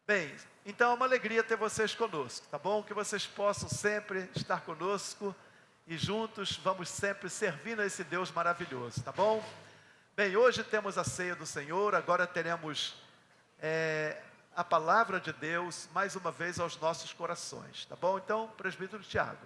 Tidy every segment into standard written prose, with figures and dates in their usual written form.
Bem, então é uma alegria ter vocês conosco, tá bom? Que vocês possam sempre estar conosco e juntos vamos sempre servindo a esse Deus maravilhoso, tá bom? Bem, hoje temos a ceia do Senhor, agora teremos a palavra de Deus mais uma vez aos nossos corações, tá bom? Então, presbítero Tiago.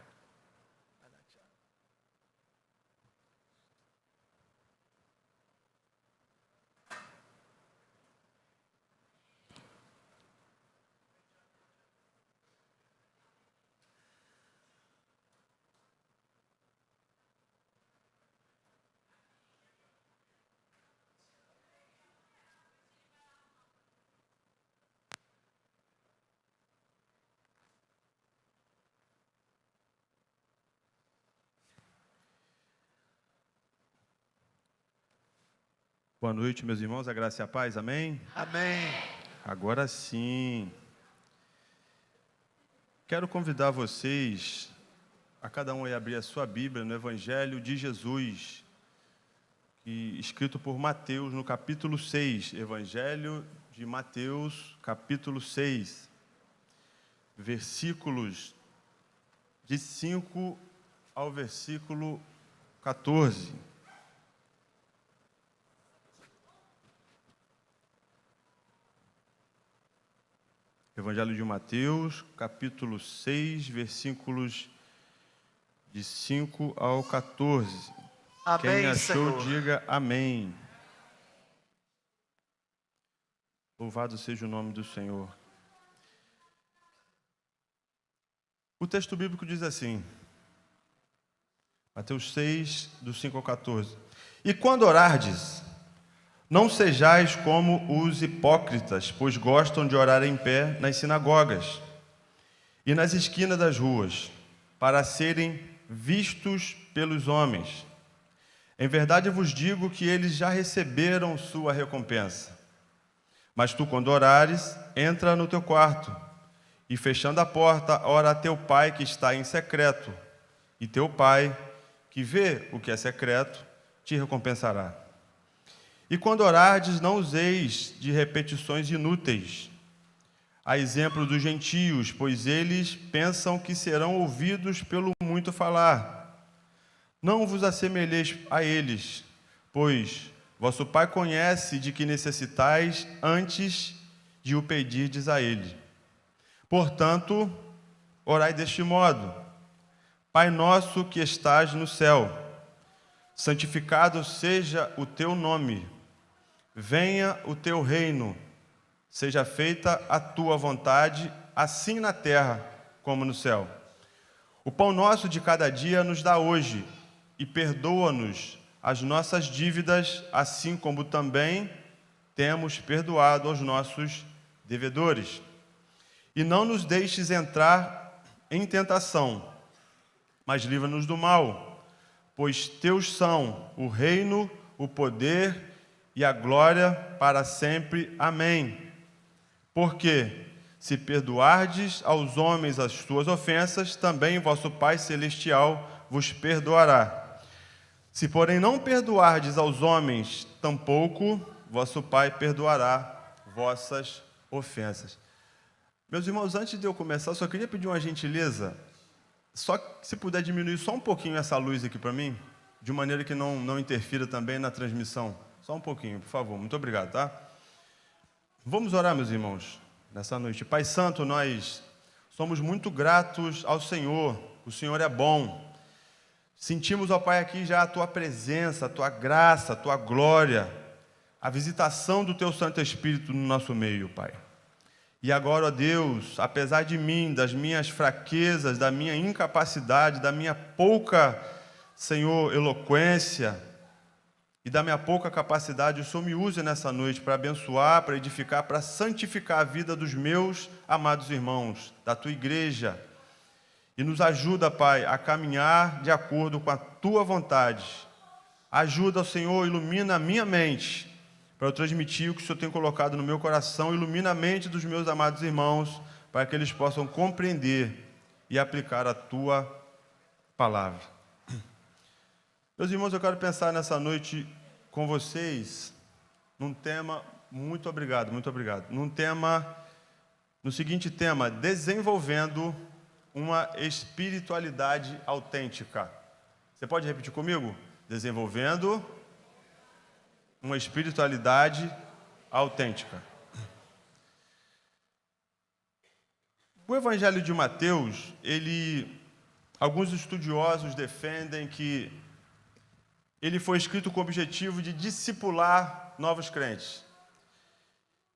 Boa noite, meus irmãos, a graça e a paz, amém? Amém. Agora sim. Quero convidar vocês, a cada um a abrir a sua Bíblia no Evangelho de Jesus, escrito por Mateus, no capítulo 6. Evangelho de Mateus, capítulo 6, versículos de 5 ao versículo 14. Evangelho de Mateus, capítulo 6, versículos de 5 ao 14. Amém, Quem achou, Senhor. diga amém. Louvado seja o nome do Senhor. O texto bíblico diz assim, Mateus 6, do 5 ao 14. E quando orardes, não sejais como os hipócritas, pois gostam de orar em pé nas sinagogas e nas esquinas das ruas, para serem vistos pelos homens. Em verdade vos digo que eles já receberam sua recompensa. Mas tu, quando orares, entra no teu quarto, e fechando a porta, ora a teu pai que está em secreto, e teu pai, que vê o que é secreto, te recompensará. E quando orardes, não useis de repetições inúteis, a exemplo dos gentios, pois eles pensam que serão ouvidos pelo muito falar. Não vos assemelheis a eles, pois vosso Pai conhece de que necessitais antes de o pedirdes a Ele. Portanto, orai deste modo: Pai nosso que estás no céu, santificado seja o teu nome. Venha o teu reino, seja feita a tua vontade, assim na terra como no céu. O pão nosso de cada dia nos dá hoje, e perdoa-nos as nossas dívidas, assim como também temos perdoado aos nossos devedores. E não nos deixes entrar em tentação, mas livra-nos do mal, pois teus são o reino, o poder e a glória para sempre. Amém. Porque, se perdoardes aos homens as suas ofensas, também vosso Pai Celestial vos perdoará. Se, porém, não perdoardes aos homens, tampouco vosso Pai perdoará vossas ofensas. Meus irmãos, antes de eu começar, eu só queria pedir uma gentileza. Só se puder diminuir só um pouquinho essa luz aqui para mim, de maneira que não interfira também na transmissão. Só um pouquinho, por favor. Muito obrigado, tá? Vamos orar, meus irmãos, nessa noite. Pai Santo, nós somos muito gratos ao Senhor. O Senhor é bom. Sentimos, ó Pai, aqui já a Tua presença, a Tua graça, a Tua glória, a visitação do Teu Santo Espírito no nosso meio, Pai. E agora, ó Deus, apesar de mim, das minhas fraquezas, da minha incapacidade, da minha pouca, Senhor, eloquência e da minha pouca capacidade, o Senhor me use nessa noite para abençoar, para edificar, para santificar a vida dos meus amados irmãos, da Tua igreja. E nos ajuda, Pai, a caminhar de acordo com a Tua vontade. Ajuda, Senhor, ilumina a minha mente, para eu transmitir o que o Senhor tem colocado no meu coração. Ilumina a mente dos meus amados irmãos, para que eles possam compreender e aplicar a Tua palavra. Meus irmãos, eu quero pensar nessa noite com vocês num tema, muito obrigado, num tema no seguinte tema: desenvolvendo uma espiritualidade autêntica. Você pode repetir comigo? Desenvolvendo uma espiritualidade autêntica. O Evangelho de Mateus, alguns estudiosos defendem que ele foi escrito com o objetivo de discipular novos crentes.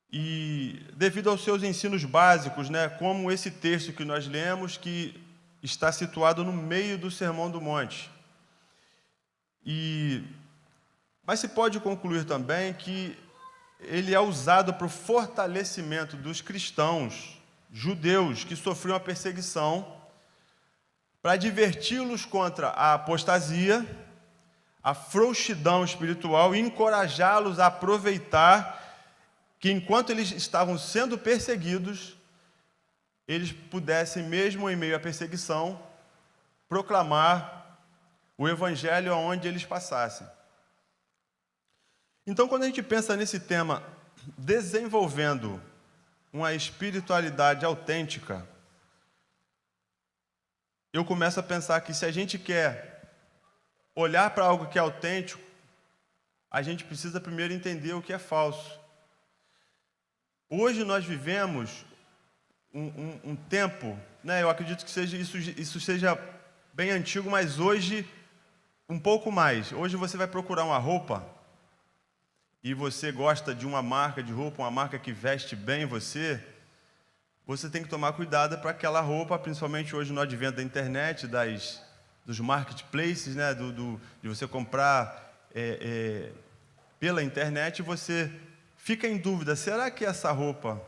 E devido aos seus ensinos básicos, como esse texto que nós lemos, que está situado no meio do Sermão do Monte. Mas se pode concluir também que ele é usado para o fortalecimento dos cristãos judeus que sofriam a perseguição, para adverti-los contra a apostasia, a frouxidão espiritual e encorajá-los a aproveitar que, enquanto eles estavam sendo perseguidos, eles pudessem, mesmo em meio à perseguição, proclamar o Evangelho aonde eles passassem. Então, quando a gente pensa nesse tema, desenvolvendo uma espiritualidade autêntica, eu começo a pensar que se a gente quer olhar para algo que é autêntico, a gente precisa primeiro entender o que é falso. Hoje nós vivemos um tempo, eu acredito que isso seja bem antigo, mas hoje um pouco mais. Hoje você vai procurar uma roupa e você gosta de uma marca de roupa, uma marca que veste bem você tem que tomar cuidado para aquela roupa, principalmente hoje no advento da internet, dos marketplaces, de você comprar pela internet, você fica em dúvida: será que essa roupa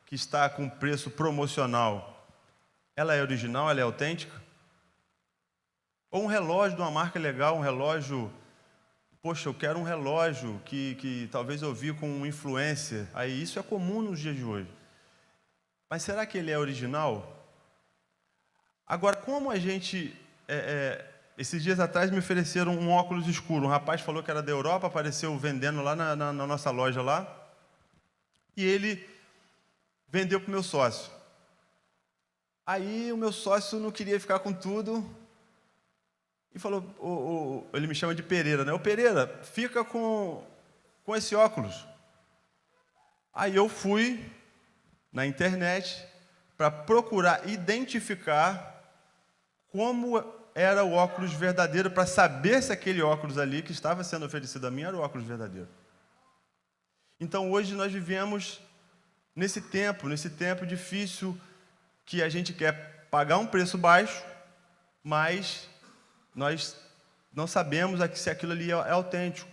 que está com preço promocional, ela é original, ela é autêntica? Ou um relógio de uma marca legal, um relógio... Poxa, eu quero um relógio que talvez eu vi com um influencer. Aí isso é comum nos dias de hoje. Mas será que ele é original? Agora, como a gente... esses dias atrás me ofereceram um óculos escuro. Um rapaz falou que era da Europa, apareceu vendendo lá na nossa loja lá. E ele vendeu para o meu sócio. Aí o meu sócio não queria ficar com tudo... E falou, ele me chama de Pereira, Ô Pereira, fica com esse óculos. Aí eu fui na internet para procurar identificar como era o óculos verdadeiro, para saber se aquele óculos ali que estava sendo oferecido a mim era o óculos verdadeiro. Então hoje nós vivemos nesse tempo difícil, que a gente quer pagar um preço baixo, mas nós não sabemos se aquilo ali é autêntico.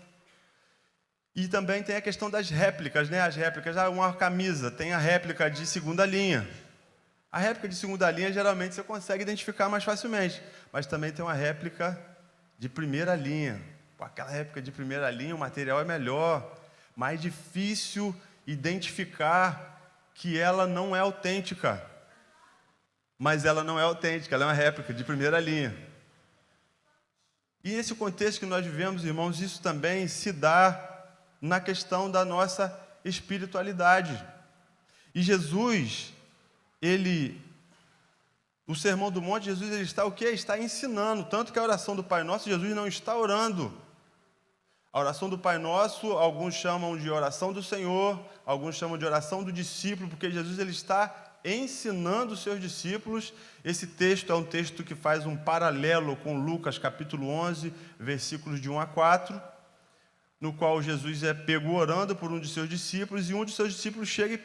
E também tem a questão das réplicas, As réplicas, uma camisa tem a réplica de segunda linha. A réplica de segunda linha, geralmente, você consegue identificar mais facilmente. Mas também tem uma réplica de primeira linha. Aquela réplica de primeira linha, o material é melhor. Mais difícil identificar que ela não é autêntica. Mas ela não é autêntica, ela é uma réplica de primeira linha. E nesse contexto que nós vivemos, irmãos, isso também se dá na questão da nossa espiritualidade. E Jesus, o Sermão do Monte, Jesus ele está o quê? Está ensinando, tanto que a oração do Pai Nosso, Jesus não está orando. A oração do Pai Nosso, alguns chamam de oração do Senhor, alguns chamam de oração do discípulo, porque Jesus ele está ensinando os seus discípulos. Esse texto é um texto que faz um paralelo com Lucas capítulo 11, versículos de 1 a 4, no qual Jesus é pego orando por um de seus discípulos, e um de seus discípulos chega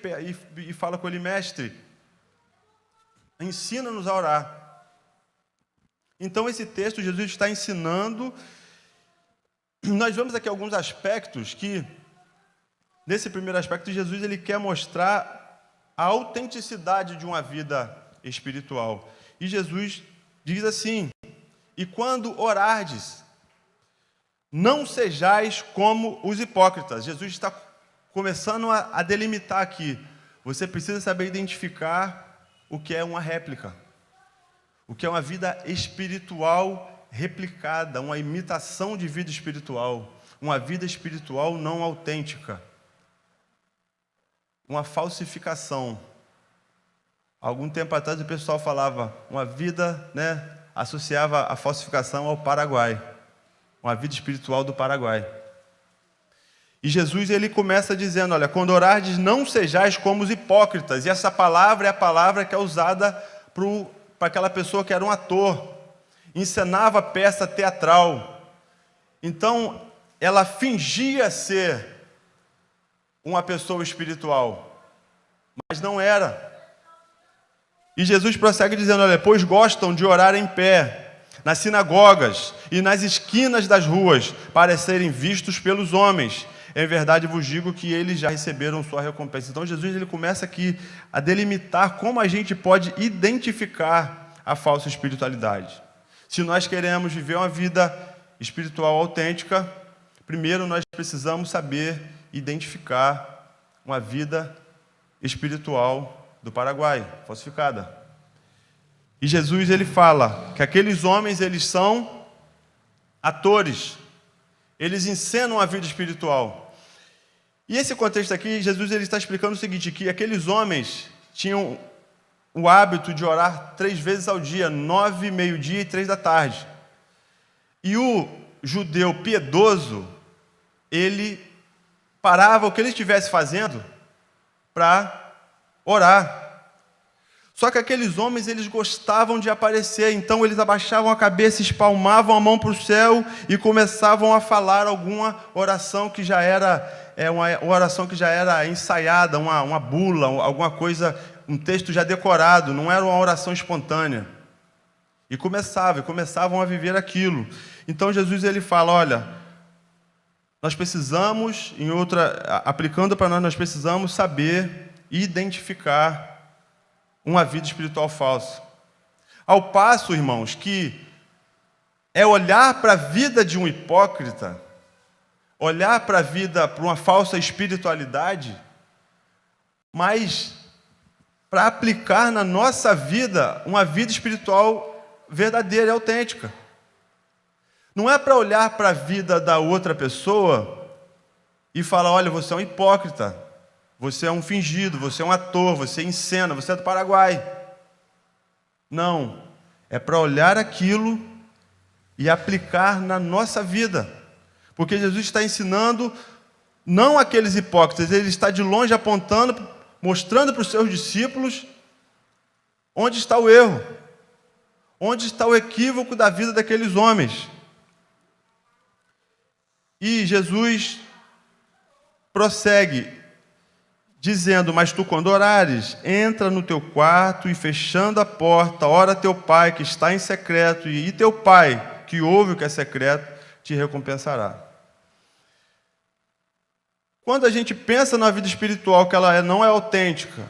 e fala com ele: mestre, ensina-nos a orar. Então esse texto Jesus está ensinando. Nós vemos aqui alguns aspectos que, nesse primeiro aspecto, Jesus ele quer mostrar a autenticidade de uma vida espiritual. E Jesus diz assim: e quando orardes, não sejais como os hipócritas. Jesus está começando a delimitar aqui. Você precisa saber identificar o que é uma réplica, o que é uma vida espiritual replicada, uma imitação de vida espiritual, uma vida espiritual não autêntica, uma falsificação. Algum tempo atrás o pessoal falava uma vida, associava a falsificação ao Paraguai, uma vida espiritual do Paraguai. E Jesus ele começa dizendo, olha, quando orardes não sejais como os hipócritas. E essa palavra é a palavra que é usada para aquela pessoa que era um ator, encenava peça teatral. Então, ela fingia ser uma pessoa espiritual, mas não era. E Jesus prossegue dizendo, olha, pois gostam de orar em pé, nas sinagogas e nas esquinas das ruas, para serem vistos pelos homens. Em verdade vos digo que eles já receberam sua recompensa. Então Jesus ele começa aqui a delimitar como a gente pode identificar a falsa espiritualidade. Se nós queremos viver uma vida espiritual autêntica, primeiro nós precisamos saber identificar uma vida espiritual do Paraguai, falsificada. E Jesus ele fala que aqueles homens eles são atores, eles encenam a vida espiritual. E esse contexto aqui, Jesus ele está explicando o seguinte, que aqueles homens tinham o hábito de orar 3 vezes ao dia, 9, meio-dia e 3 da tarde. E o judeu piedoso, ele parava o que ele estivesse fazendo para orar. Só que aqueles homens, eles gostavam de aparecer, então eles abaixavam a cabeça, espalmavam a mão para o céu e começavam a falar alguma oração que já era uma oração que já era ensaiada, uma bula, alguma coisa, um texto já decorado, não era uma oração espontânea. E começavam a viver aquilo. Então Jesus ele fala, olha, nós precisamos, aplicando para nós precisamos saber identificar uma vida espiritual falsa. Ao passo, irmãos, que é olhar para a vida de um hipócrita, olhar para a vida, para uma falsa espiritualidade, mas para aplicar na nossa vida uma vida espiritual verdadeira e autêntica. Não é para olhar para a vida da outra pessoa e falar, olha, você é um hipócrita, você é um fingido, você é um ator, você encena, você é do Paraguai. Não, é para olhar aquilo e aplicar na nossa vida. Porque Jesus está ensinando não aqueles hipócritas, ele está de longe apontando, mostrando para os seus discípulos onde está o erro, onde está o equívoco da vida daqueles homens. E Jesus prossegue dizendo, mas tu quando orares, entra no teu quarto e fechando a porta, ora teu pai que está em secreto, e teu pai que ouve o que é secreto, te recompensará. Quando a gente pensa na vida espiritual que ela não é autêntica,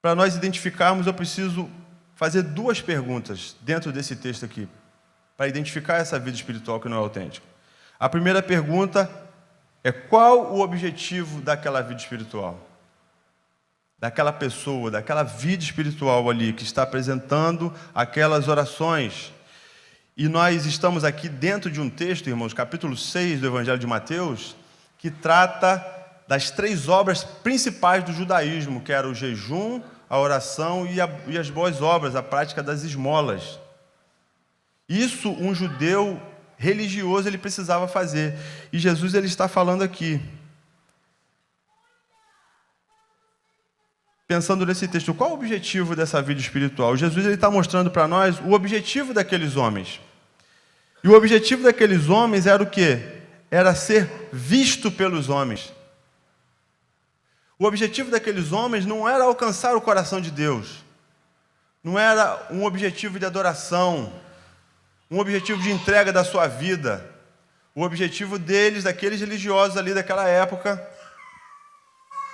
para nós identificarmos, eu preciso fazer 2 perguntas dentro desse texto aqui, para identificar essa vida espiritual que não é autêntica. A primeira pergunta é qual o objetivo daquela vida espiritual? Daquela pessoa, daquela vida espiritual ali, que está apresentando aquelas orações. E nós estamos aqui dentro de um texto, irmãos, capítulo 6 do Evangelho de Mateus, que trata das 3 obras principais do judaísmo, que era o jejum, a oração e as boas obras, a prática das esmolas. Isso um judeu religioso ele precisava fazer. E Jesus ele está falando aqui, pensando nesse texto, qual o objetivo dessa vida espiritual? Jesus ele está mostrando para nós o objetivo daqueles homens. E o objetivo daqueles homens era o quê? Era ser visto pelos homens. O objetivo daqueles homens não era alcançar o coração de Deus. Não era um objetivo de adoração, um objetivo de entrega da sua vida. O objetivo deles, daqueles religiosos ali daquela época,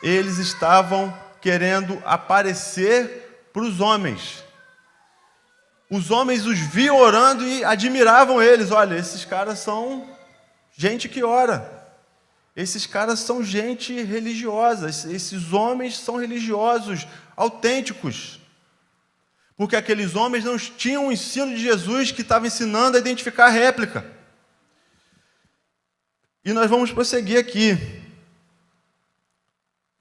eles estavam querendo aparecer para os homens. Os homens os viam orando e admiravam eles. Olha, esses caras são gente que ora. Esses caras são gente religiosa. Esses homens são religiosos, autênticos. Porque aqueles homens não tinham o ensino de Jesus que estava ensinando a identificar a réplica. E nós vamos prosseguir aqui.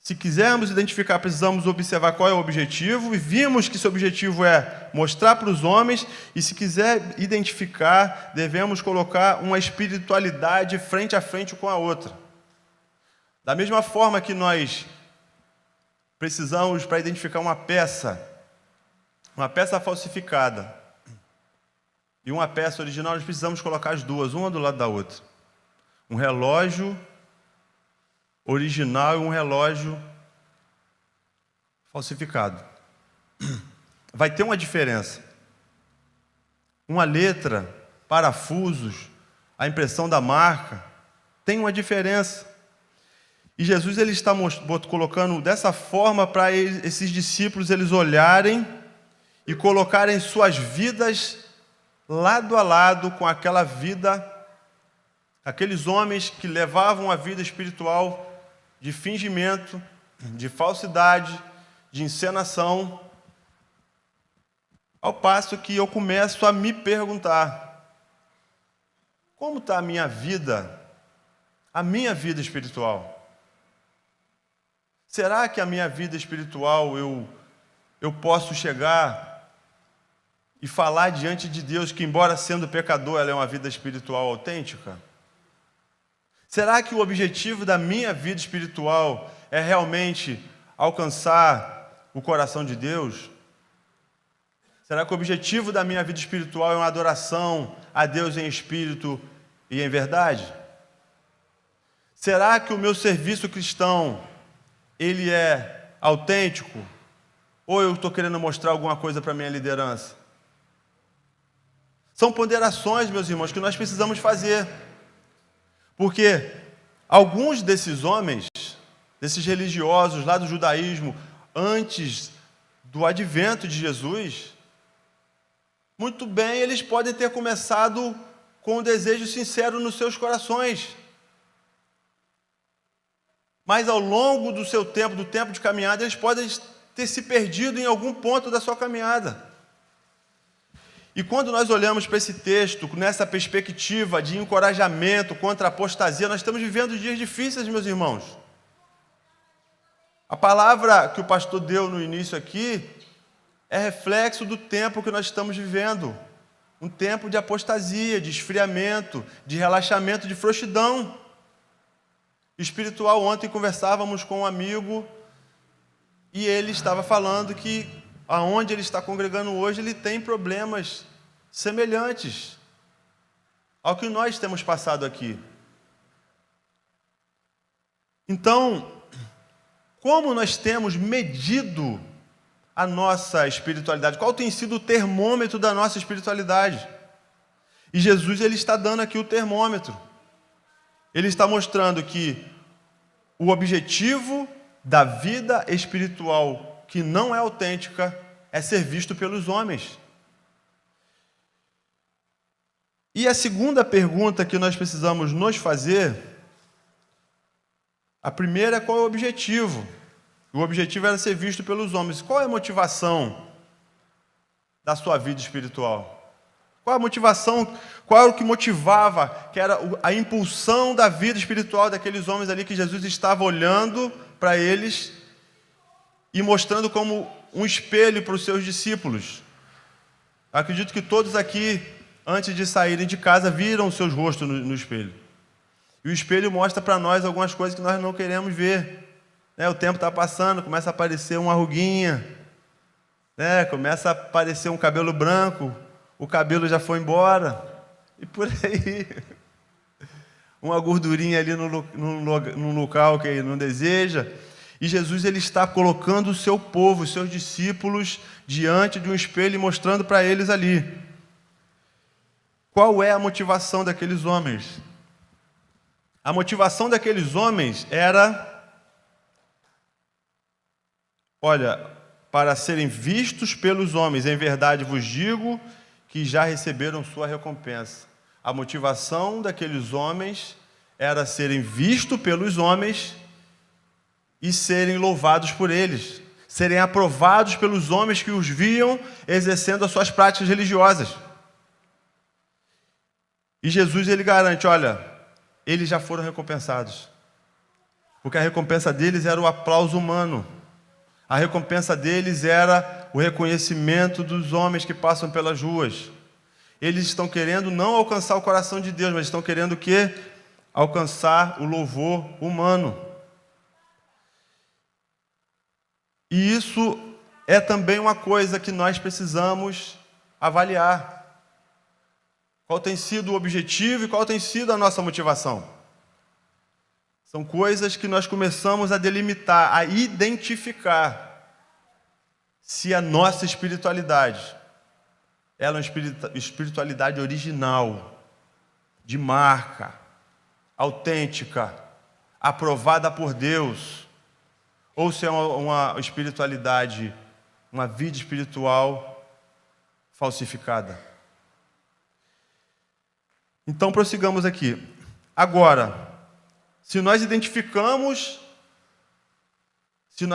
Se quisermos identificar, precisamos observar qual é o objetivo, e vimos que esse objetivo é mostrar para os homens, e se quiser identificar, devemos colocar uma espiritualidade frente a frente com a outra. Da mesma forma que nós precisamos, para identificar uma peça falsificada e uma peça original, nós precisamos colocar as duas, uma do lado da outra. Um relógio original e um relógio falsificado. Vai ter uma diferença. Uma letra, parafusos, a impressão da marca, tem uma diferença. E Jesus ele está colocando dessa forma para esses discípulos eles olharem e colocarem suas vidas lado a lado com aquela vida, aqueles homens que levavam a vida espiritual de fingimento, de falsidade, de encenação, ao passo que eu começo a me perguntar: como está a minha vida espiritual? Será que a minha vida espiritual eu posso chegar e falar diante de Deus que, embora sendo pecador, ela é uma vida espiritual autêntica? Será que o objetivo da minha vida espiritual é realmente alcançar o coração de Deus? Será que o objetivo da minha vida espiritual é uma adoração a Deus em espírito e em verdade? Será que o meu serviço cristão, ele é autêntico? Ou eu estou querendo mostrar alguma coisa para a minha liderança? São ponderações, meus irmãos, que nós precisamos fazer. Porque alguns desses homens, desses religiosos lá do judaísmo, antes do advento de Jesus, muito bem, eles podem ter começado com um desejo sincero nos seus corações. Mas ao longo do seu tempo, do tempo de caminhada, eles podem ter se perdido em algum ponto da sua caminhada. E quando nós olhamos para esse texto, nessa perspectiva de encorajamento contra a apostasia, nós estamos vivendo dias difíceis, meus irmãos. A palavra que o pastor deu no início aqui é reflexo do tempo que nós estamos vivendo. Um tempo de apostasia, de esfriamento, de relaxamento, de frouxidão espiritual. Ontem conversávamos com um amigo e ele estava falando que aonde ele está congregando hoje, ele tem problemas semelhantes ao que nós temos passado aqui. Então, como nós temos medido a nossa espiritualidade? Qual tem sido o termômetro da nossa espiritualidade? E Jesus ele está dando aqui o termômetro. Ele está mostrando que o objetivo da vida espiritual que não é autêntica é ser visto pelos homens. E a segunda pergunta que nós precisamos nos fazer, a primeira é qual é o objetivo? O objetivo era ser visto pelos homens. Qual é a motivação da sua vida espiritual? Qual a motivação, qual era o que motivava, que era a impulsão da vida espiritual daqueles homens ali que Jesus estava olhando para eles e mostrando como um espelho para os seus discípulos? Acredito que todos aqui, antes de saírem de casa, viram os seus rostos no espelho. E o espelho mostra para nós algumas coisas que nós não queremos ver. O tempo está passando, começa a aparecer uma ruguinha, começa a aparecer um cabelo branco, o cabelo já foi embora, e por aí. Uma gordurinha ali no local que ele não deseja. E Jesus ele está colocando o seu povo, os seus discípulos, diante de um espelho e mostrando para eles ali. Qual é a motivação daqueles homens? A motivação daqueles homens era, para serem vistos pelos homens, em verdade vos digo que já receberam sua recompensa. A motivação daqueles homens era serem vistos pelos homens e serem louvados por eles, serem aprovados pelos homens que os viam exercendo as suas práticas religiosas. E Jesus ele garante, eles já foram recompensados. Porque a recompensa deles era o aplauso humano. A recompensa deles era o reconhecimento dos homens que passam pelas ruas. Eles estão querendo não alcançar o coração de Deus, mas estão querendo o quê? Alcançar o louvor humano. E isso é também uma coisa que nós precisamos avaliar. Qual tem sido o objetivo e qual tem sido a nossa motivação? São coisas que nós começamos a delimitar, a identificar se a nossa espiritualidade ela é uma espiritualidade original, de marca, autêntica, aprovada por Deus, ou se é uma espiritualidade, uma vida espiritual falsificada. Então prossigamos aqui. Agora, se nós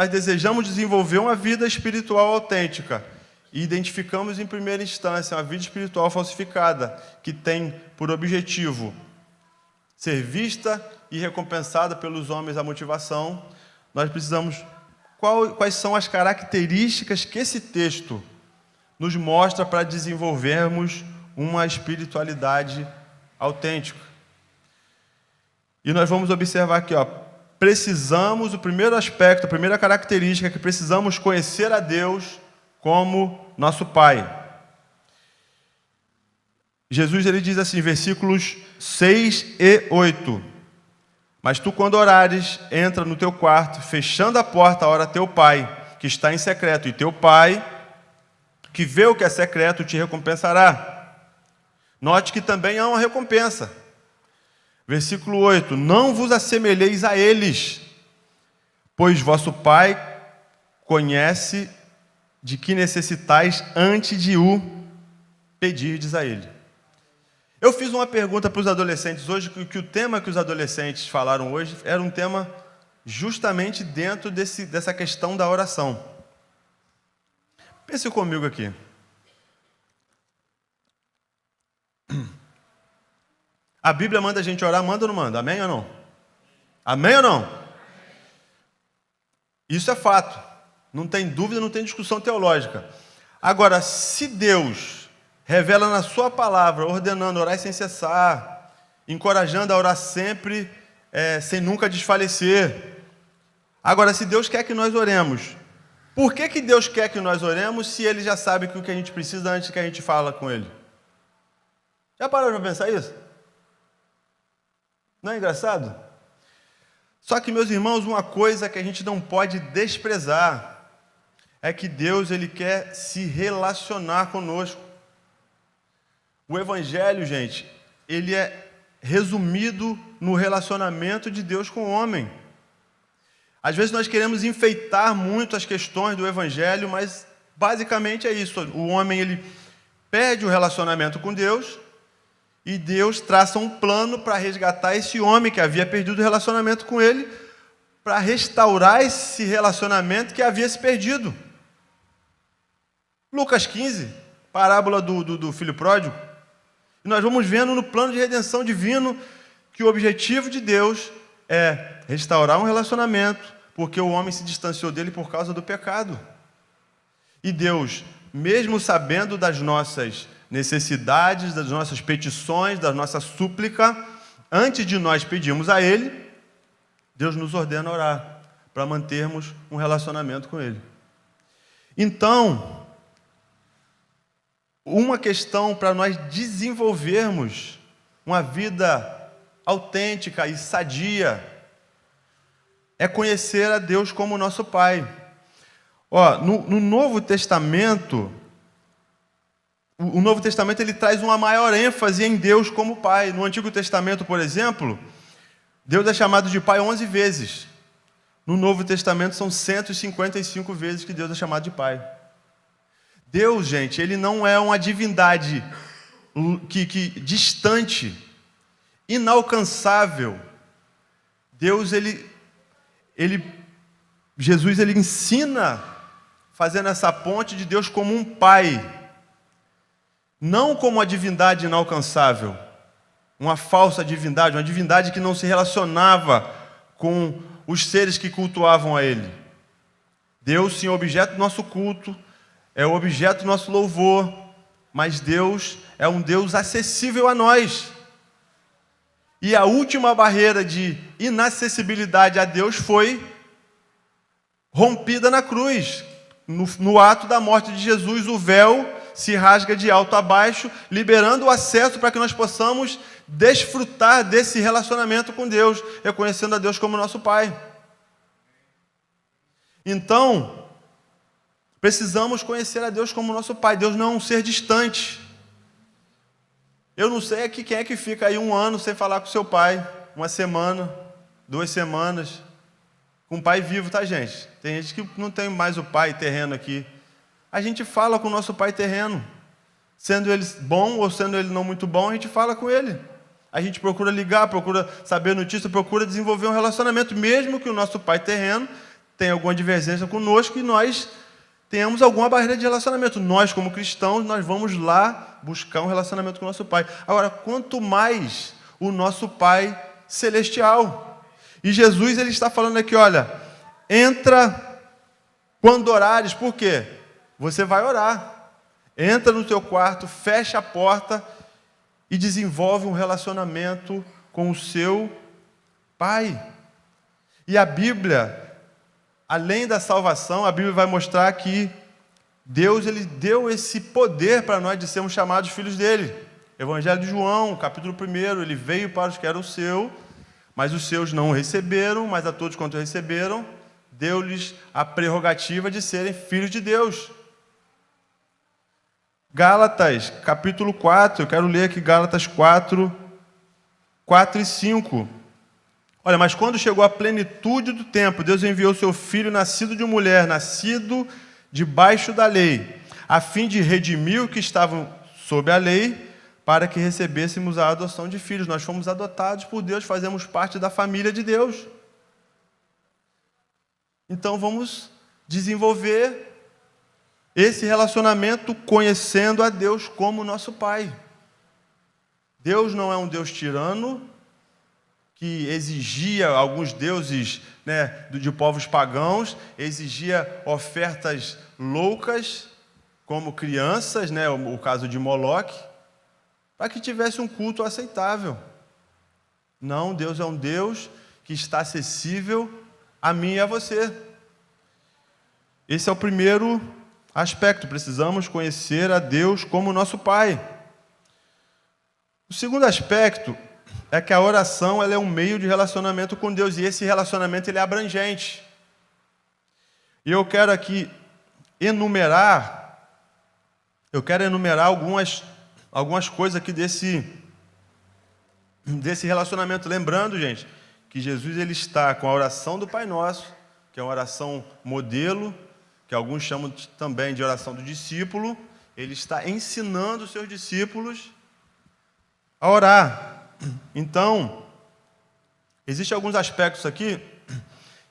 desejamos desenvolver uma vida espiritual autêntica, e identificamos em primeira instância uma vida espiritual falsificada, que tem por objetivo ser vista e recompensada pelos homens a motivação, nós precisamos, quais são as características que esse texto nos mostra para desenvolvermos uma espiritualidade autêntica. E nós vamos observar aqui, precisamos, o primeiro aspecto, a primeira característica é que precisamos conhecer a Deus como nosso Pai. Jesus ele diz assim, versículos 6 e 8. Mas tu, quando orares, entra no teu quarto, fechando a porta, ora teu Pai, que está em secreto, e teu Pai, que vê o que é secreto, te recompensará. Note que também há uma recompensa. Versículo 8. Não vos assemelheis a eles, pois vosso Pai conhece de que necessitais antes de o pedirdes a Ele. Eu fiz uma pergunta para os adolescentes hoje, que o tema que os adolescentes falaram hoje era um tema justamente dentro dessa questão da oração. Pense comigo aqui. A Bíblia manda a gente orar, manda ou não manda? Amém ou não? Amém ou não? Isso é fato. Não tem dúvida, não tem discussão teológica. Agora, se Deus revela na sua palavra, ordenando orar sem cessar, encorajando a orar sempre, sem nunca desfalecer. Agora, se Deus quer que nós oremos, por que Deus quer que nós oremos se Ele já sabe o que a gente precisa antes que a gente fala com Ele? Já parou para pensar isso? Não é engraçado? Só que, meus irmãos, uma coisa que a gente não pode desprezar é que Deus ele quer se relacionar conosco. O Evangelho, gente, ele é resumido no relacionamento de Deus com o homem. Às vezes nós queremos enfeitar muito as questões do Evangelho, mas basicamente é isso. O homem ele perde o relacionamento com Deus e Deus traça um plano para resgatar esse homem que havia perdido o relacionamento com ele, para restaurar esse relacionamento que havia se perdido. Lucas 15, parábola do filho pródigo. E nós vamos vendo no plano de redenção divino que o objetivo de Deus é restaurar um relacionamento, porque o homem se distanciou dele por causa do pecado. E Deus, mesmo sabendo das nossas necessidades, das nossas petições, da nossa súplica, antes de nós pedirmos a Ele, Deus nos ordena orar, para mantermos um relacionamento com Ele. Então, uma questão para nós desenvolvermos uma vida autêntica e sadia é conhecer a Deus como nosso Pai. No Novo Testamento, o Novo Testamento ele traz uma maior ênfase em Deus como Pai. No Antigo Testamento, por exemplo, Deus é chamado de Pai 11 vezes. No Novo Testamento são 155 vezes que Deus é chamado de Pai. Deus, gente, ele não é uma divindade que distante, inalcançável. Deus, Jesus, ele ensina, fazendo essa ponte de Deus como um Pai, não como uma divindade inalcançável, uma falsa divindade, uma divindade que não se relacionava com os seres que cultuavam a Ele. Deus, sim, é o objeto do nosso culto, é o objeto do nosso louvor, mas Deus é um Deus acessível a nós. E a última barreira de inacessibilidade a Deus foi rompida na cruz. No ato da morte de Jesus, o véu se rasga de alto a baixo, liberando o acesso para que nós possamos desfrutar desse relacionamento com Deus, reconhecendo a Deus como nosso Pai. Então, precisamos conhecer a Deus como nosso Pai. Deus não é um ser distante. Eu não sei aqui quem é que fica aí 1 ano sem falar com seu pai, 1 semana, 2 semanas, com o pai vivo, tá, gente? Tem gente que não tem mais o pai terreno aqui. A gente fala com o nosso pai terreno. Sendo ele bom ou sendo ele não muito bom, a gente fala com ele. A gente procura ligar, procura saber notícia, procura desenvolver um relacionamento, mesmo que o nosso pai terreno tenha alguma divergência conosco e nós tenhamos alguma barreira de relacionamento. Nós, como cristãos, nós vamos lá buscar um relacionamento com o nosso pai. Agora, quanto mais o nosso pai celestial. E Jesus, ele está falando aqui, olha, entra quando orares. Por quê? Você vai orar. Entra no teu quarto, fecha a porta e desenvolve um relacionamento com o seu pai. E a Bíblia, além da salvação, a Bíblia vai mostrar que Deus, ele deu esse poder para nós de sermos chamados filhos dele. Evangelho de João, capítulo 1, ele veio para os que eram seus, mas os seus não o receberam, mas a todos quanto receberam, deu-lhes a prerrogativa de serem filhos de Deus. Gálatas, capítulo 4, eu quero ler aqui Gálatas 4 e 5. Olha, mas quando chegou a plenitude do tempo, Deus enviou seu Filho, nascido de mulher, nascido debaixo da lei, a fim de redimir os que estavam sob a lei, para que recebêssemos a adoção de filhos. Nós fomos adotados por Deus, fazemos parte da família de Deus. Então vamos desenvolver esse relacionamento conhecendo a Deus como nosso Pai. Deus não é um Deus tirano, que exigia, alguns deuses, né, de povos pagãos, exigia ofertas loucas, como crianças, né, o caso de Moloque, para que tivesse um culto aceitável. Não, Deus é um Deus que está acessível a mim e a você. Esse é o primeiro aspecto, precisamos conhecer a Deus como nosso Pai. O segundo aspecto é que a oração, ela é um meio de relacionamento com Deus, e esse relacionamento, ele é abrangente. E eu quero aqui enumerar algumas coisas aqui desse relacionamento. Lembrando, gente, que Jesus, ele está com a oração do Pai Nosso, que é uma oração modelo, que alguns chamam também de oração do discípulo. Ele está ensinando os seus discípulos a orar. Então, existem alguns aspectos aqui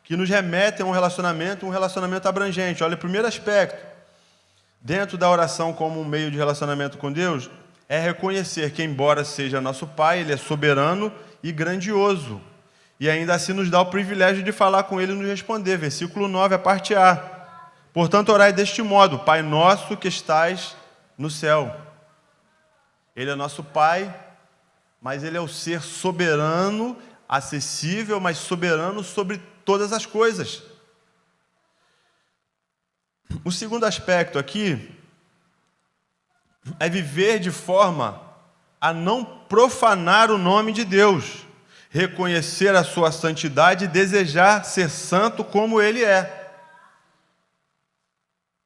que nos remetem a um relacionamento abrangente. Olha, o primeiro aspecto, dentro da oração como um meio de relacionamento com Deus, é reconhecer que, embora seja nosso Pai, Ele é soberano e grandioso. E ainda assim nos dá o privilégio de falar com Ele e nos responder. Versículo 9, a parte A. Portanto, orai deste modo: Pai nosso que estais no céu. Ele é nosso Pai, mas Ele é o ser soberano, acessível, mas soberano sobre todas as coisas. O segundo aspecto aqui é viver de forma a não profanar o nome de Deus, reconhecer a sua santidade e desejar ser santo como Ele é.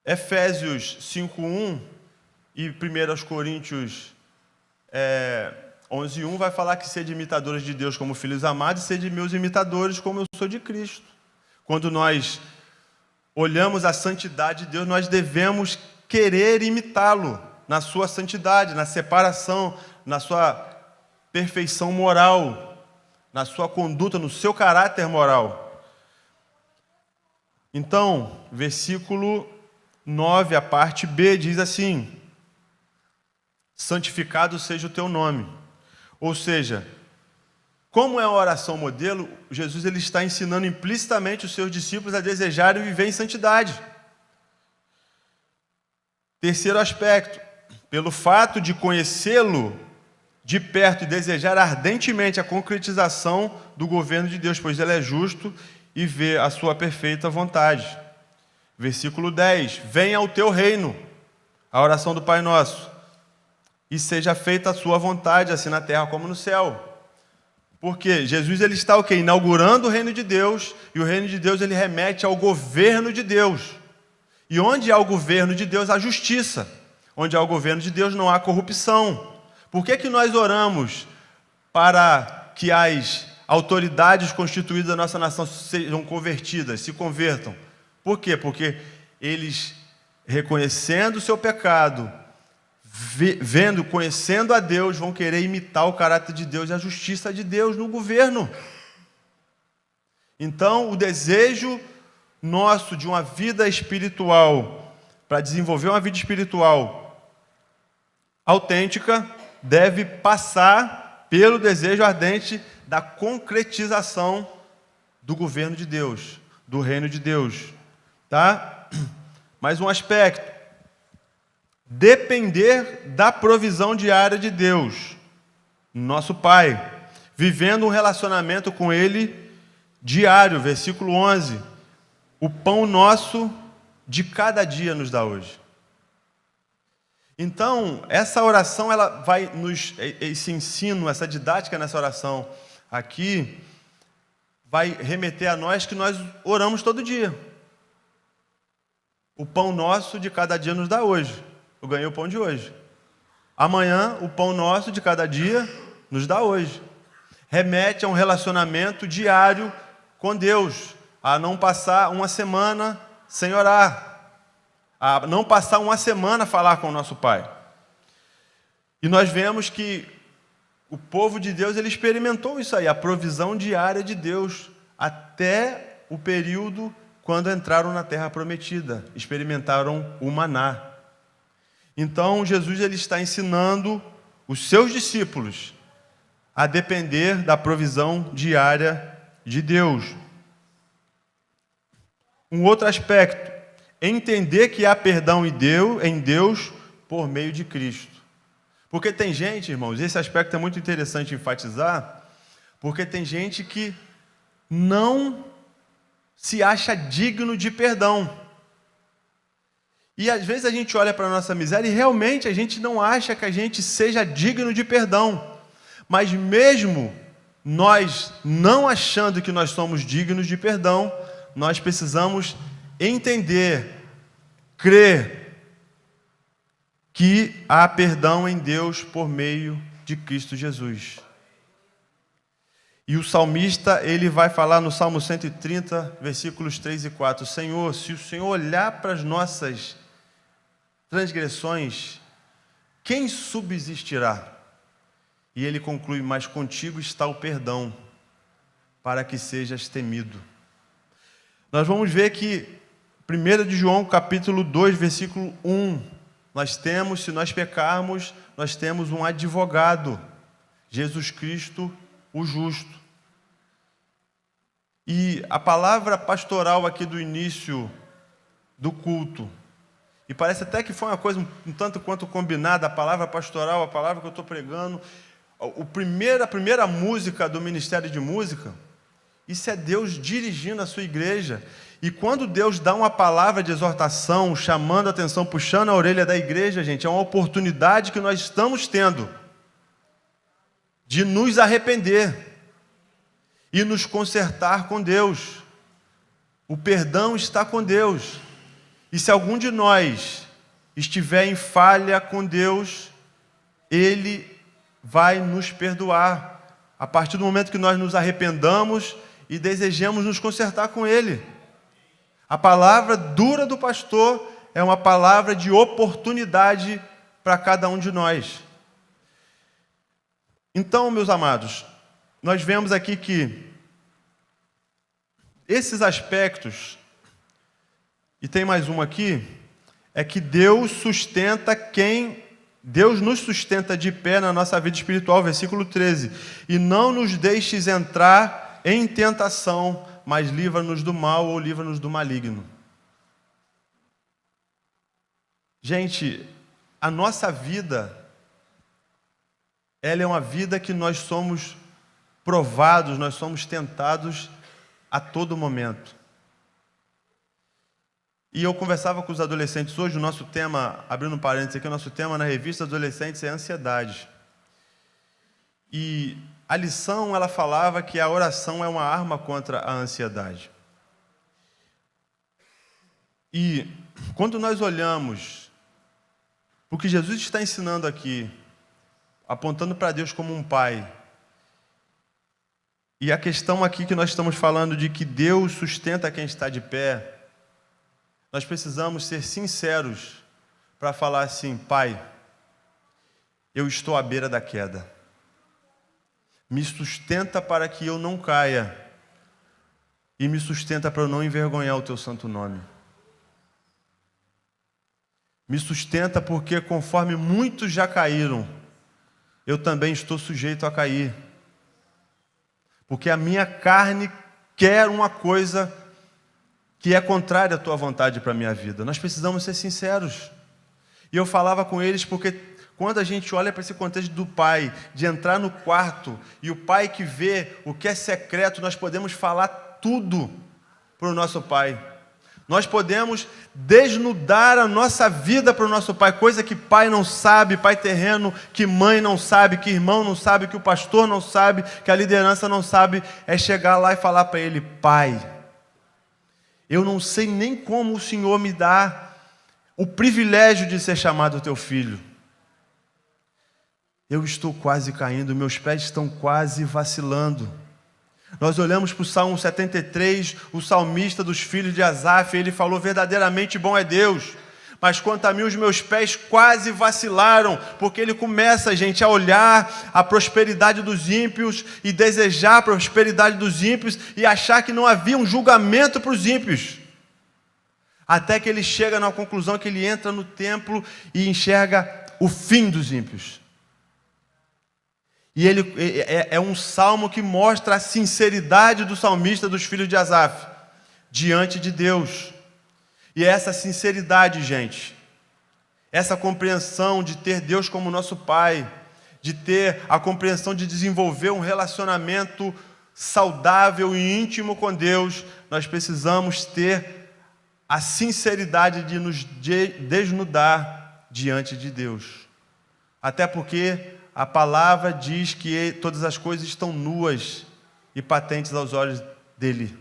Efésios 5:1 e 1 Coríntios 11:1 vai falar que sede imitadores de Deus como filhos amados, e sede meus imitadores como eu sou de Cristo. Quando nós olhamos a santidade de Deus, nós devemos querer imitá-lo na sua santidade, na separação, na sua perfeição moral, na sua conduta, no seu caráter moral. Então, versículo 9, a parte B, diz assim: santificado seja o teu nome. Ou seja, Como é a oração modelo, Jesus ele está ensinando implicitamente os seus discípulos a desejarem viver em santidade. Terceiro aspecto, pelo fato de conhecê-lo de perto e desejar ardentemente a concretização do governo de Deus, pois ele é justo e vê a sua perfeita vontade. Versículo 10, venha o teu reino, a oração do Pai Nosso, e seja feita a sua vontade, assim na terra como no céu. Porque Jesus ele está o quê? Inaugurando o reino de Deus, e o reino de Deus ele remete ao governo de Deus. E onde há o governo de Deus, há justiça. Onde há o governo de Deus, não há corrupção. Por que nós oramos para que as autoridades constituídas da nossa nação sejam convertidas, se convertam? Por quê? Porque eles, reconhecendo o seu pecado, vendo, conhecendo a Deus, vão querer imitar o caráter de Deus e a justiça de Deus no governo. Então, o desejo nosso de uma vida espiritual, para desenvolver uma vida espiritual autêntica, deve passar pelo desejo ardente da concretização do governo de Deus, do reino de Deus. Tá? Mais um aspecto. Depender da provisão diária de Deus, nosso Pai, vivendo um relacionamento com Ele diário, versículo 11, o pão nosso de cada dia nos dá hoje. Então, essa oração, ela vai esse ensino, essa didática nessa oração aqui, vai remeter a nós que nós oramos todo dia. O pão nosso de cada dia nos dá hoje. Eu ganhei o pão de hoje. Amanhã, o pão nosso de cada dia nos dá hoje. Remete a um relacionamento diário com Deus, a não passar uma semana sem orar, a não passar uma semana a falar com o nosso Pai. E nós vemos que o povo de Deus ele experimentou isso aí, a provisão diária de Deus, até o período quando entraram na terra prometida, experimentaram o maná. Então, Jesus ele está ensinando os seus discípulos a depender da provisão diária de Deus. Um outro aspecto, entender que há perdão em Deus por meio de Cristo. Porque tem gente, irmãos, esse aspecto é muito interessante enfatizar, porque tem gente que não se acha digno de perdão. E às vezes a gente olha para a nossa miséria e realmente a gente não acha que a gente seja digno de perdão. Mas mesmo nós não achando que nós somos dignos de perdão, nós precisamos entender, crer que há perdão em Deus por meio de Cristo Jesus. E o salmista, ele vai falar no Salmo 130, versículos 3 e 4, Senhor, se o Senhor olhar para as nossas transgressões, quem subsistirá? E ele conclui, mas contigo está o perdão, para que sejas temido. Nós vamos ver que 1 de João, capítulo 2, versículo 1, nós temos, se nós pecarmos, nós temos um advogado, Jesus Cristo, o justo. E a palavra pastoral aqui do início do culto, e parece até que foi uma coisa um tanto quanto combinada, a palavra pastoral, a palavra que eu estou pregando, a primeira música do Ministério de Música, isso é Deus dirigindo a sua igreja. E quando Deus dá uma palavra de exortação, chamando a atenção, puxando a orelha da igreja, gente, é uma oportunidade que nós estamos tendo de nos arrepender e nos consertar com Deus. O perdão está com Deus. E se algum de nós estiver em falha com Deus, Ele vai nos perdoar. A partir do momento que nós nos arrependamos e desejamos nos consertar com Ele. A palavra dura do pastor é uma palavra de oportunidade para cada um de nós. Então, meus amados, nós vemos aqui que esses aspectos, e tem mais um aqui, é que Deus sustenta quem Deus nos sustenta de pé na nossa vida espiritual, versículo 13. E não nos deixes entrar em tentação, mas livra-nos do mal ou livra-nos do maligno. Gente, a nossa vida, ela é uma vida que nós somos provados, nós somos tentados a todo momento. E eu conversava com os adolescentes hoje, o nosso tema, abrindo um parênteses aqui, o nosso tema na revista Adolescentes é ansiedade. E a lição, ela falava que a oração é uma arma contra a ansiedade. E quando nós olhamos o que Jesus está ensinando aqui, apontando para Deus como um pai, e a questão aqui que nós estamos falando de que Deus sustenta quem está de pé, nós precisamos ser sinceros para falar assim: Pai, eu estou à beira da queda. Me sustenta para que eu não caia. E me sustenta para eu não envergonhar o teu santo nome. Me sustenta porque conforme muitos já caíram, eu também estou sujeito a cair. Porque a minha carne quer uma coisa que é contrária à tua vontade para a minha vida. Nós precisamos ser sinceros. E eu falava com eles porque quando a gente olha para esse contexto do pai, de entrar no quarto, e o pai que vê o que é secreto, nós podemos falar tudo para o nosso pai. Nós podemos desnudar a nossa vida para o nosso pai, coisa que pai não sabe, pai terreno, que mãe não sabe, que irmão não sabe, que o pastor não sabe, que a liderança não sabe, é chegar lá e falar para ele: Pai, eu não sei nem como o Senhor me dá o privilégio de ser chamado teu filho. Eu estou quase caindo, meus pés estão quase vacilando. Nós olhamos para o Salmo 73, o salmista dos filhos de Asaf, ele falou: verdadeiramente bom é Deus, mas quanto a mim os meus pés quase vacilaram, porque ele começa, gente, a olhar a prosperidade dos ímpios e desejar a prosperidade dos ímpios e achar que não havia um julgamento para os ímpios. Até que ele chega na conclusão que ele entra no templo e enxerga o fim dos ímpios. E ele é um salmo que mostra a sinceridade do salmista dos filhos de Asaf diante de Deus. E essa sinceridade, gente, essa compreensão de ter Deus como nosso Pai, de ter a compreensão de desenvolver um relacionamento saudável e íntimo com Deus, nós precisamos ter a sinceridade de nos desnudar diante de Deus. Até porque a palavra diz que todas as coisas estão nuas e patentes aos olhos dele.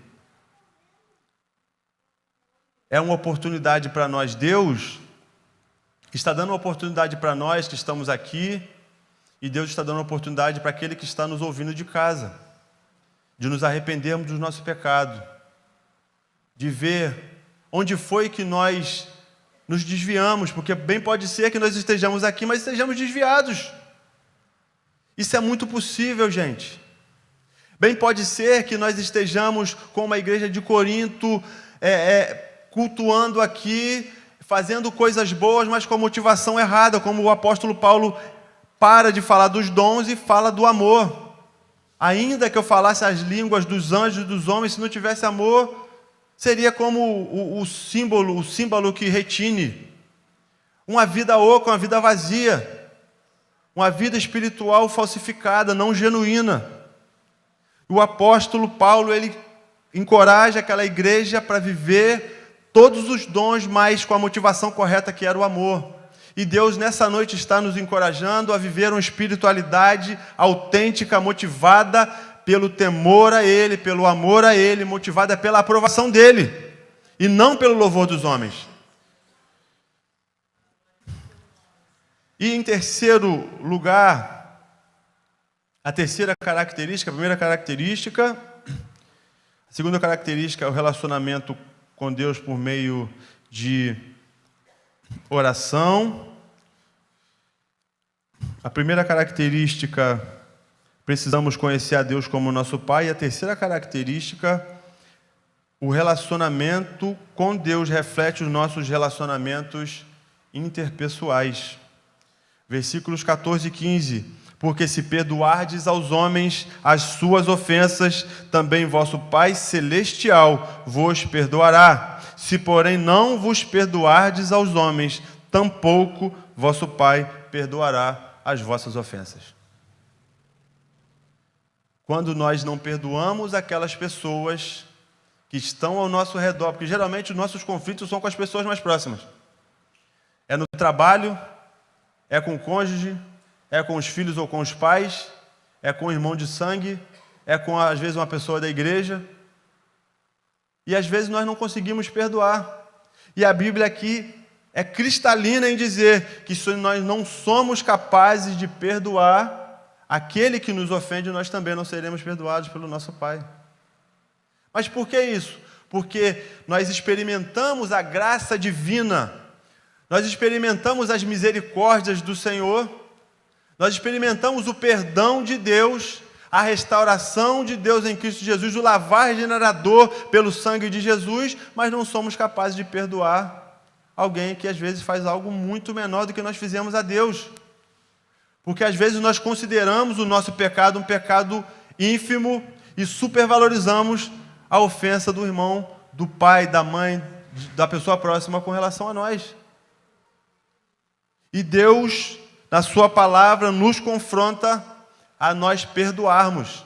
É uma oportunidade para nós. Deus está dando uma oportunidade para nós que estamos aqui, e Deus está dando uma oportunidade para aquele que está nos ouvindo de casa, de nos arrependermos do nosso pecado, de ver onde foi que nós nos desviamos, porque bem pode ser que nós estejamos aqui, mas estejamos desviados. Isso é muito possível, gente. Bem pode ser que nós estejamos como a igreja de Corinto, cultuando aqui, fazendo coisas boas, mas com a motivação errada, como o apóstolo Paulo para de falar dos dons e fala do amor. Ainda que eu falasse as línguas dos anjos e dos homens, se não tivesse amor, seria como o símbolo que retine. Uma vida oca, uma vida vazia. Uma vida espiritual falsificada, não genuína. O apóstolo Paulo, ele encoraja aquela igreja para viver todos os dons, mas com a motivação correta, que era o amor. E Deus nessa noite está nos encorajando a viver uma espiritualidade autêntica, motivada pelo temor a Ele, pelo amor a Ele, motivada pela aprovação dEle, e não pelo louvor dos homens. E em terceiro lugar, a terceira característica, a primeira característica, a segunda característica é o relacionamento com Deus por meio de oração. A primeira característica, precisamos conhecer a Deus como nosso Pai. E a terceira característica, o relacionamento com Deus reflete os nossos relacionamentos interpessoais. Versículos 14 e 15. Porque se perdoardes aos homens as suas ofensas, também vosso Pai Celestial vos perdoará. Se, porém, não vos perdoardes aos homens, tampouco vosso Pai perdoará as vossas ofensas. Quando nós não perdoamos aquelas pessoas que estão ao nosso redor, porque geralmente os nossos conflitos são com as pessoas mais próximas. É no trabalho, é com o cônjuge, é com os filhos ou com os pais, é com o irmão de sangue, é com, às vezes, uma pessoa da igreja. E, às vezes, nós não conseguimos perdoar. E a Bíblia aqui é cristalina em dizer que se nós não somos capazes de perdoar aquele que nos ofende, nós também não seremos perdoados pelo nosso Pai. Mas por que isso? Porque nós experimentamos a graça divina, nós experimentamos as misericórdias do Senhor, nós experimentamos o perdão de Deus, a restauração de Deus em Cristo Jesus, o lavar regenerador pelo sangue de Jesus, mas não somos capazes de perdoar alguém que às vezes faz algo muito menor do que nós fizemos a Deus. Porque às vezes nós consideramos o nosso pecado um pecado ínfimo e supervalorizamos a ofensa do irmão, do pai, da mãe, da pessoa próxima com relação a nós. E Deus, na sua palavra, nos confronta a nós perdoarmos.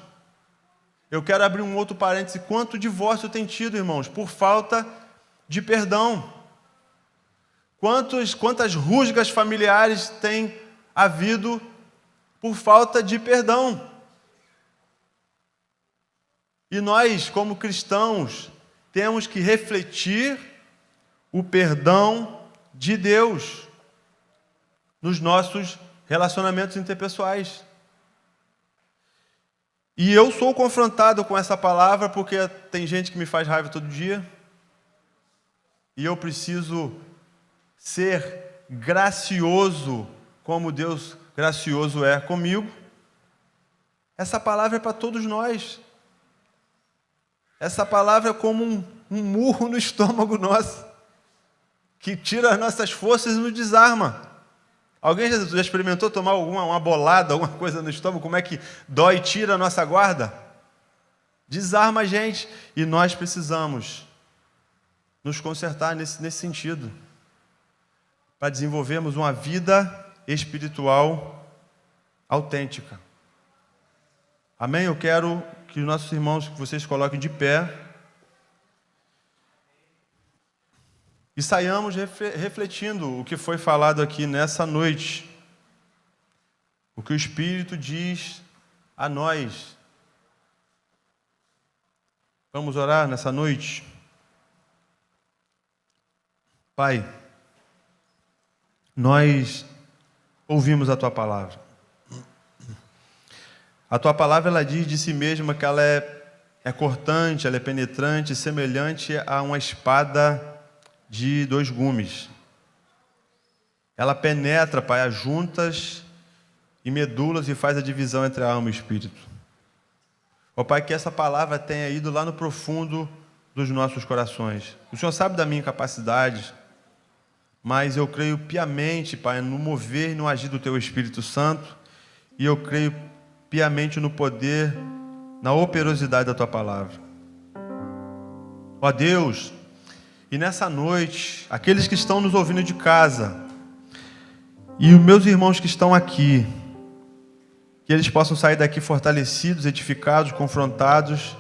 Eu quero abrir um outro parêntese. Quanto divórcio tem tido, irmãos, por falta de perdão? Quantas rusgas familiares tem havido por falta de perdão? E nós, como cristãos, temos que refletir o perdão de Deus nos nossos relacionamentos interpessoais. E eu sou confrontado com essa palavra porque tem gente que me faz raiva todo dia. E eu preciso ser gracioso como Deus gracioso é comigo. Essa palavra é para todos nós. Essa palavra é como um murro no estômago nosso, que tira as nossas forças e nos desarma. Alguém já experimentou tomar uma bolada, alguma coisa no estômago? Como é que dói e tira a nossa guarda? Desarma a gente. E nós precisamos nos consertar nesse sentido, para desenvolvermos uma vida espiritual autêntica. Amém? Eu quero que os nossos irmãos, que vocês coloquem de pé e saiamos refletindo o que foi falado aqui nessa noite. O que o Espírito diz a nós. Vamos orar nessa noite? Pai, nós ouvimos a Tua palavra. A Tua palavra, ela diz de si mesma que ela é cortante, ela é penetrante, semelhante a uma espada de 2 gumes. Ela penetra, Pai, as juntas e medulas e faz a divisão entre a alma e o espírito. Ó Pai, que essa palavra tenha ido lá no profundo dos nossos corações. O Senhor sabe da minha incapacidade, mas eu creio piamente, Pai, no mover e no agir do Teu Espírito Santo, e eu creio piamente no poder, na operosidade da Tua palavra. Ó Deus, e nessa noite, aqueles que estão nos ouvindo de casa, e os meus irmãos que estão aqui, que eles possam sair daqui fortalecidos, edificados, confrontados,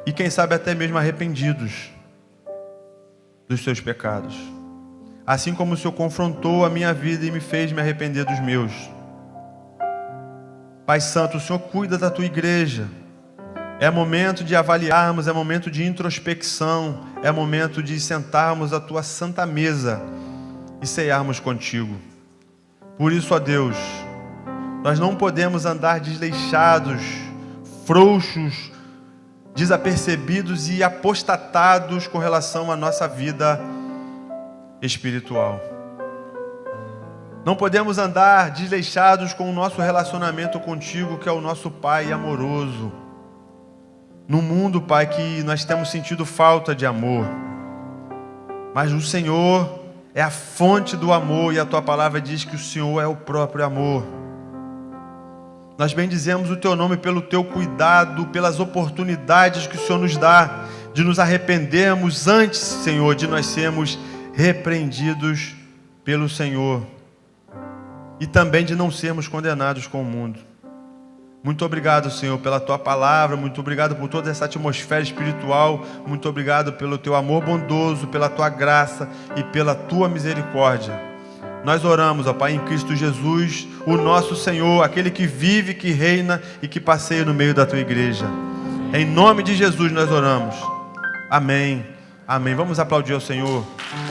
e quem sabe até mesmo arrependidos dos seus pecados. Assim como o Senhor confrontou a minha vida e me fez me arrepender dos meus. Pai Santo, o Senhor cuida da Tua igreja. É momento de avaliarmos, é momento de introspecção, é momento de sentarmos à Tua santa mesa e cearmos contigo. Por isso, ó Deus, nós não podemos andar desleixados, frouxos, desapercebidos e apostatados com relação à nossa vida espiritual. Não podemos andar desleixados com o nosso relacionamento contigo, que é o nosso Pai amoroso. No mundo, Pai, que nós temos sentido falta de amor. Mas o Senhor é a fonte do amor, e a tua palavra diz que o Senhor é o próprio amor. Nós bendizemos o teu nome pelo teu cuidado, pelas oportunidades que o Senhor nos dá de nos arrependermos antes, Senhor, de nós sermos repreendidos pelo Senhor, e também de não sermos condenados com o mundo. Muito obrigado, Senhor, pela tua palavra, muito obrigado por toda essa atmosfera espiritual, muito obrigado pelo teu amor bondoso, pela tua graça e pela tua misericórdia. Nós oramos, ó Pai, em Cristo Jesus, o nosso Senhor, aquele que vive, que reina e que passeia no meio da tua igreja. Em nome de Jesus nós oramos. Amém. Amém. Vamos aplaudir ao Senhor.